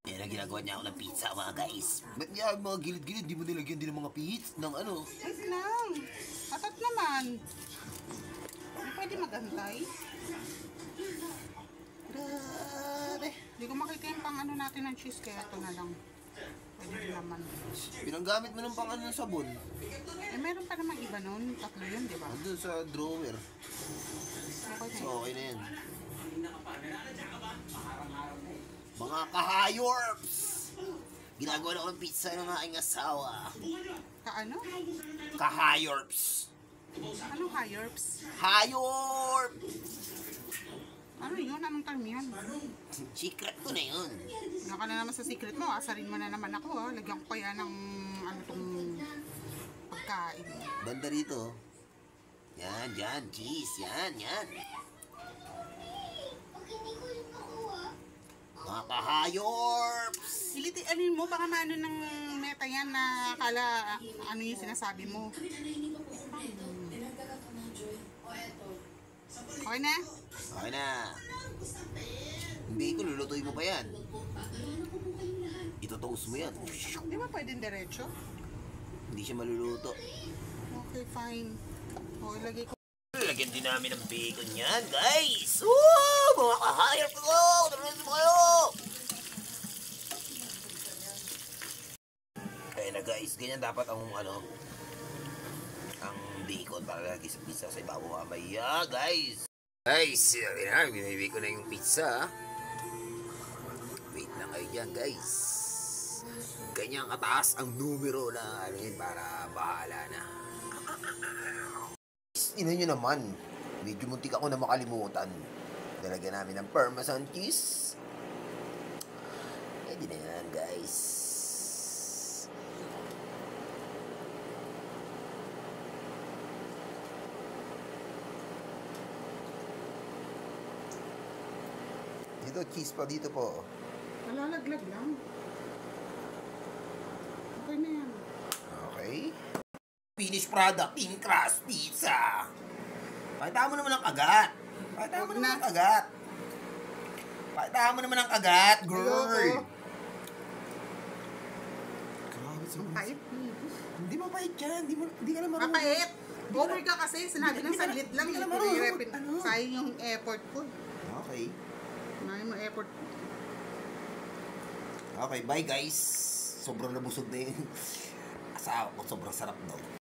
Yan ang ginagawa niya ako ng pizza, mga guys. Ba't niya mga gilid-gilid, di mo nilagyan din ng mga pizza ng ano? Wait lang. Atat naman. Hindi pwede magantay. Grabe. Hindi ko makita yung pang ano natin ng cheese, kaya ito na lang. Pwede din naman. Pinanggamit mo ng pang ano ng sabon. Eh, meron pa naman iba nun. Tatlo yun, di ba? Andun sa drawer. Okay na. So, okay na yan. Mga kahayorps! Ginagawa na ako ng pizza ng aking asawa. Kaano? Kahayorps! Anong hayorps? Hayorp! Ano yun? Anong term yan? Secret ko na yun. Nga ka na naman sa secret mo. Asarin mo na naman ako. Ha? Lagyan ko kaya ng ano tong pagkain. Banda rito. Yan, yan. Cheese. Yan, yan. Mga kahayorps! Alin mo, baka maano ng meta yan na akala ano yung sinasabi mo. Okay na? Okay na. Hindi ko, lulutuin mo pa yan. Itutoast mo yan. Di ba pwedeng diretso? Hindi siya maluluto. Okay, fine. O, ilagay ko. Lagyan din namin ng bacon yan, guys! Woo! Mga kahayop ko! Tulungan mo kayo! Ayun na guys, ganyan dapat ang ano, ang bacon para lagi sa pizza sa ibabaw mamaya, guys! Guys, yun na, binibi ko na yung pizza. Wait lang kayo dyan, guys. Ganyan kataas ang numero na ano yun, para bahala na. Ino nyo naman, medyo muntik ako na makalimutan. Nalagyan namin ng Parmesan cheese. Pwede na yan, guys. Dito, cheese pa dito po. Nalalaglag lang. Okay na yan. Okay. Finished product, Thin Crust Pizza. Pakita mo naman ang kagat. Pakita mo naman ang kagat. Pakita mo naman ang kagat, girl. Grabe sa Mapait. Hindi mapait yan. Hindi ka na marunong. Mapait. Over ka kasi. Sinabi ng saglit lang. Hindi ka na Hindi marunong. ko ano? Sayang yung effort ko. Okay. Sayang mo effort ko. Okay, bye guys. Sobrang nabusog na yung asawa ko. Sobrang sarap daw.